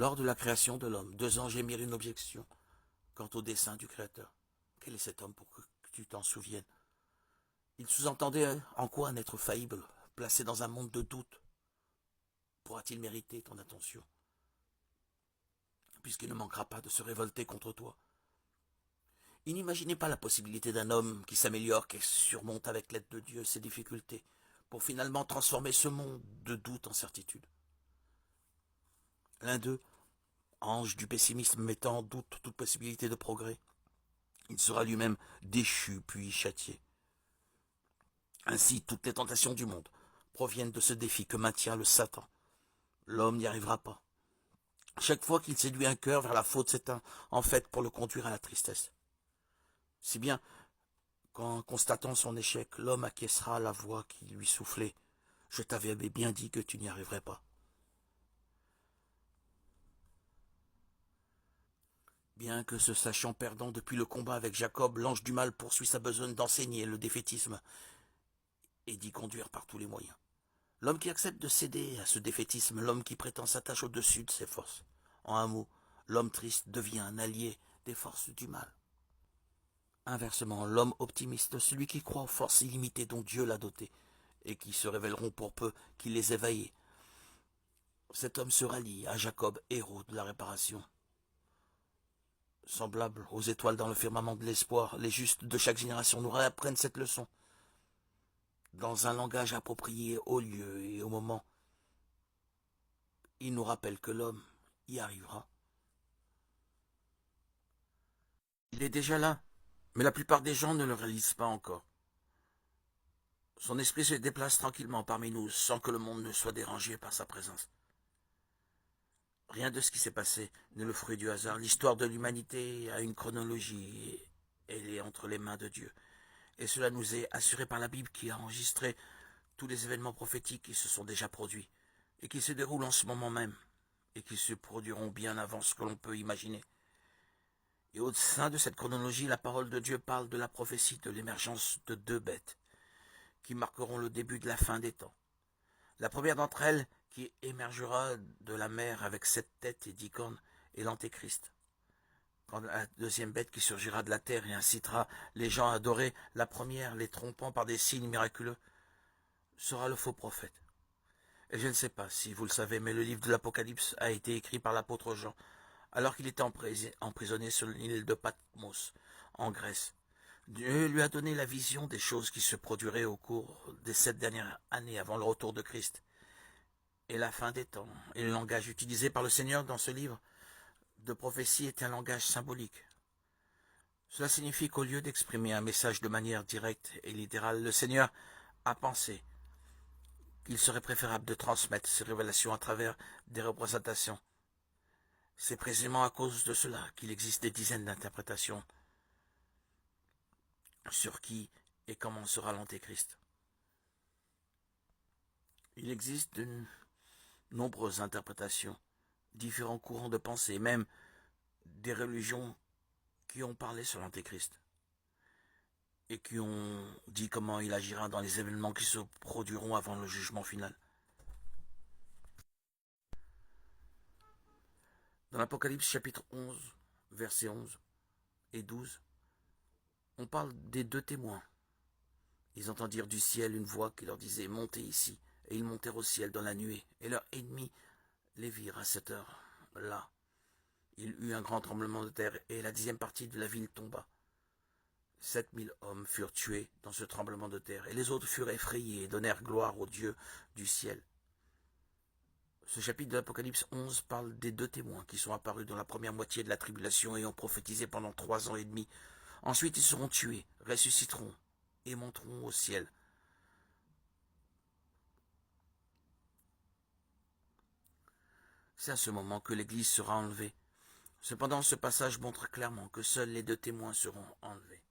Lors de la création de l'homme, deux anges émirent une objection quant au dessein du Créateur. Quel est cet homme pour que tu t'en souviennes? Il sous-entendait en quoi un être faillible, placé dans un monde de doute, pourra-t-il mériter ton attention, puisqu'il ne manquera pas de se révolter contre toi. Il n'imaginait pas la possibilité d'un homme qui s'améliore, qui surmonte avec l'aide de Dieu ses difficultés, pour finalement transformer ce monde de doute en certitude. L'un d'eux, ange du pessimisme mettant en doute toute possibilité de progrès, il sera lui-même déchu puis châtié. Ainsi, toutes les tentations du monde proviennent de ce défi que maintient le Satan. L'homme n'y arrivera pas. Chaque fois qu'il séduit un cœur vers la faute, c'est en fait pour le conduire à la tristesse. Si bien qu'en constatant son échec, l'homme acquiescera à la voix qui lui soufflait. Je t'avais bien dit que tu n'y arriverais pas. Bien que se sachant perdant depuis le combat avec Jacob, l'ange du mal poursuit sa besogne d'enseigner le défaitisme et d'y conduire par tous les moyens. L'homme qui accepte de céder à ce défaitisme, l'homme qui prétend s'attacher au-dessus de ses forces. En un mot, l'homme triste devient un allié des forces du mal. Inversement, l'homme optimiste, celui qui croit aux forces illimitées dont Dieu l'a doté, et qui se révéleront pour peu qu'il les éveille. Cet homme se rallie à Jacob, héros de la réparation. Semblable aux étoiles dans le firmament de l'espoir, les justes de chaque génération nous réapprennent cette leçon, dans un langage approprié au lieu et au moment. Il nous rappelle que l'homme y arrivera. Il est déjà là, mais la plupart des gens ne le réalisent pas encore. Son esprit se déplace tranquillement parmi nous sans que le monde ne soit dérangé par sa présence. Rien de ce qui s'est passé n'est le fruit du hasard. L'histoire de l'humanité a une chronologie et elle est entre les mains de Dieu. Et cela nous est assuré par la Bible qui a enregistré tous les événements prophétiques qui se sont déjà produits et qui se déroulent en ce moment même et qui se produiront bien avant ce que l'on peut imaginer. Et au sein de cette chronologie, la parole de Dieu parle de la prophétie de l'émergence de deux bêtes qui marqueront le début de la fin des temps. La première d'entre elles, qui émergera de la mer avec 7 têtes et 10 cornes, est l'Antéchrist. Quand la deuxième bête qui surgira de la terre et incitera les gens à adorer la première, les trompant par des signes miraculeux, sera le faux prophète. Et je ne sais pas si vous le savez, mais le livre de l'Apocalypse a été écrit par l'apôtre Jean, alors qu'il était emprisonné sur l'île de Patmos, en Grèce. Dieu lui a donné la vision des choses qui se produiraient au cours des 7 dernières années avant le retour de Christ et la fin des temps. Et le langage utilisé par le Seigneur dans ce livre de prophétie est un langage symbolique. Cela signifie qu'au lieu d'exprimer un message de manière directe et littérale, le Seigneur a pensé qu'il serait préférable de transmettre ces révélations à travers des représentations. C'est précisément à cause de cela qu'il existe des dizaines d'interprétations sur qui et comment sera l'Antéchrist. Il existe de nombreuses interprétations, différents courants de pensée, même des religions qui ont parlé sur l'Antéchrist et qui ont dit comment il agira dans les événements qui se produiront avant le jugement final. Dans l'Apocalypse chapitre 11, versets 11 et 12, on parle des deux témoins. Ils entendirent du ciel une voix qui leur disait « Montez ici ». Et ils montèrent au ciel dans la nuée, et leurs ennemis les virent à cette heure-là. Il eut un grand tremblement de terre, et la 10e partie de la ville tomba. 7000 hommes furent tués dans ce tremblement de terre, et les autres furent effrayés et donnèrent gloire au Dieu du ciel. Ce chapitre de l'Apocalypse 11 parle des deux témoins qui sont apparus dans la première moitié de la tribulation et ont prophétisé pendant 3 ans et demi. Ensuite ils seront tués, ressusciteront et monteront au ciel. C'est à ce moment que l'Église sera enlevée. Cependant, ce passage montre clairement que seuls les deux témoins seront enlevés.